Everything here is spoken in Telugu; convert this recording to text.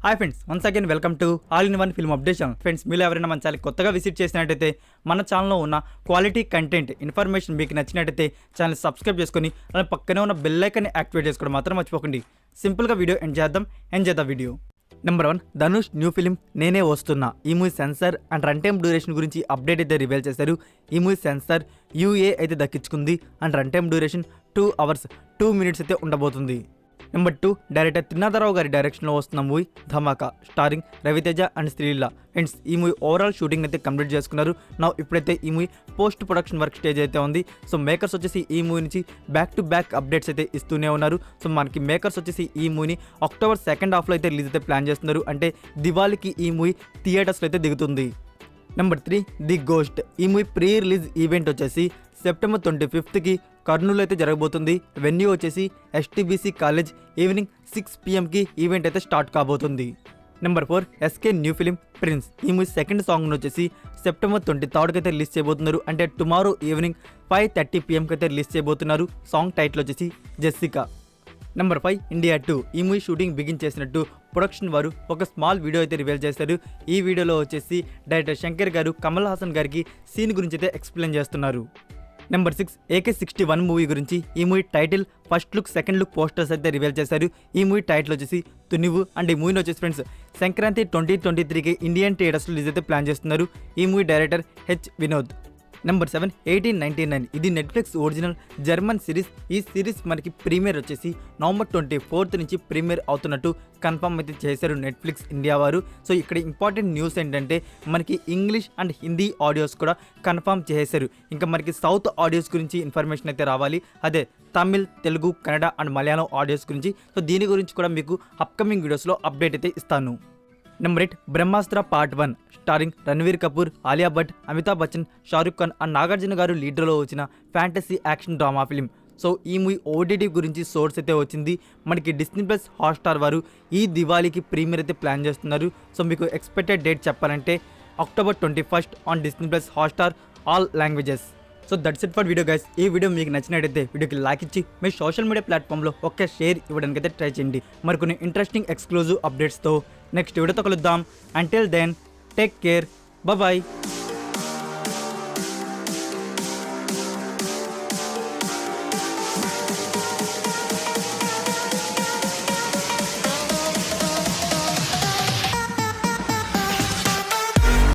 Hi friends, once again welcome to all in one film updation. Friends, మీరు ఎవరైనా మన ఛానల్ కొత్తగా విజిట్ చేసినట్టయితే మన ఛానల్లో ఉన్న క్వాలిటీ కంటెంట్ ఇన్ఫర్మేషన్ మీకు నచ్చినట్టయితే ఛానల్ సబ్స్క్రైబ్ చేసుకొని అలా పక్కనే ఉన్న బెల్ ఐకాన్ని యాక్టివేట్ చేసుకోవడం మాత్రం మర్చిపోకండి. సింపుల్గా video enjoy the video. Number 1, Dhanush new film నేనే వస్తున్నా. ఈ movie censor and run time duration గురించి అప్డేట్ అయితే రివీల్ చేశారు. ఈ మూవీ సెన్సార్ UA అయితే దక్కించుకుంది and run time duration 2 hours 2 minutes అయితే ఉండబోతుంది. నెంబర్ 2, డైరెక్టర్ త్రినాథరావు గారి డైరెక్షన్లో వస్తున్న movie Dhamaka starring Ravi Teja and Sreeleela. Friends, ఈ మూవీ ఓవరాల్ షూటింగ్ అయితే కంప్లీట్ చేసుకున్నారు. ఇప్పుడైతే ఈ movie post production work stage అయితే ఉంది. సో మేకర్స్ వచ్చేసి ఈ మూవీ నుంచి బ్యాక్ టు బ్యాక్ అప్డేట్స్ అయితే ఇస్తూనే ఉన్నారు. సో మనకి మేకర్స్ వచ్చేసి ఈ మూవీని అక్టోబర్ 2nd halfలో అయితే రిలీజ్ అయితే ప్లాన్ చేస్తున్నారు. అంటే దివాళీకి ఈ మూవీ థియేటర్స్లో అయితే దిగుతుంది. Number 3, the ghost. ఈ మూవీ ప్రీ రిలీజ్ ఈవెంట్ వచ్చేసి సెప్టెంబర్ 25కి కర్నూలు అయితే జరగబోతుంది. వెన్యూ వచ్చేసి STBC college. Evening 6 PM event అయితే స్టార్ట్ కాబోతుంది. Number 4, SK new film prince. ఈ మూవీ సెకండ్ సాంగ్ వచ్చేసి సెప్టెంబర్ 23కి అయితే రిలీజ్ చేయబోతున్నారు. అంటే టుమారో ఈవినింగ్ 5:30 PM అయితే రిలీజ్ చేయబోతున్నారు. సాంగ్ టైటిల్ వచ్చేసి జెస్సికా. Number 5, India 2. ఈ మూవీ షూటింగ్ బిగిన్ చేసినట్టు ప్రొడక్షన్ వారు ఒక స్మాల్ వీడియో అయితే రివీల్ చేశారు. ఈ వీడియోలో వచ్చేసి డైరెక్టర్ శంకర్ గారు కమల్ హాసన్ గారికి సీన్ గురించి అయితే ఎక్స్ప్లెయిన్ చేస్తున్నారు. నెంబర్ 6, AK61 మూవీ గురించి ఈ movie title, first look, second look posters అయితే రివీల్ చేశారు. ఈ మూవీ టైటిల్ వచ్చేసి తునివు అండ్ ఈ మూవీని వచ్చేసి ఫ్రెండ్స్ సంక్రాంతి 2023కి ఇండియన్ థియేటర్స్ రిలీజ్ అయితే ప్లాన్ చేస్తున్నారు. ఈ movie director H. Vinod. Number 7, 1899. ఇది నెట్ఫ్లిక్స్ ఒరిజినల్ జర్మన్ సిరీస్. ఈ సిరీస్ మనకి ప్రీమియర్ వచ్చేసి నవంబర్ 24th నుంచి ప్రీమియర్ అవుతున్నట్టు కన్ఫర్మ్ అయితే చేశారు నెట్ఫ్లిక్స్ ఇండియా వారు. సో ఇక్కడ ఇంపార్టెంట్ న్యూస్ ఏంటంటే మనకి ఇంగ్లీష్ అండ్ హిందీ ఆడియోస్ కూడా కన్ఫర్మ్ చేశారు. ఇంకా మనకి సౌత్ ఆడియోస్ గురించి ఇన్ఫర్మేషన్ అయితే రావాలి. అదే తమిళ్, తెలుగు, కన్నడ అండ్ మలయాళం ఆడియోస్ గురించి. సో దీని గురించి కూడా మీకు అప్కమింగ్ వీడియోస్లో అప్డేట్ అయితే ఇస్తాను. Number 8, Brahmastra part 1 starring Ranveer Kapoor, Alia Bhatt, Amitabh Bachchan, Shahrukh Khan and Nagarjuna గారు లీడర్లో వచ్చిన fantasy action drama film. So ఈ మూవీ OTT గురించి సోర్స్ అయితే వచ్చింది. మనకి Disney+ హాట్స్టార్ వారు ఈ దివాళీకి ప్రీమియర్ అయితే ప్లాన్ చేస్తున్నారు. సో మీకు ఎక్స్పెక్టెడ్ డేట్ చెప్పాలంటే October 21st on Disney+ Hotstar all languages. So that's it for video guys. ఈ వీడియో మీకు నచ్చినట్టయితే వీడియోకి లైక్ ఇచ్చి మీ సోషల్ మీడియా ప్లాట్ఫామ్లో ఒక్క షేర్ ఇవ్వడానికి అయితే ట్రై చేయండి. మరికొన్ని ఇంట్రెస్టింగ్ ఎక్స్క్లూజివ్ అప్డేట్స్తో నెక్స్ట్ వీడియోతో కలుద్దాం. Until then take care, bye.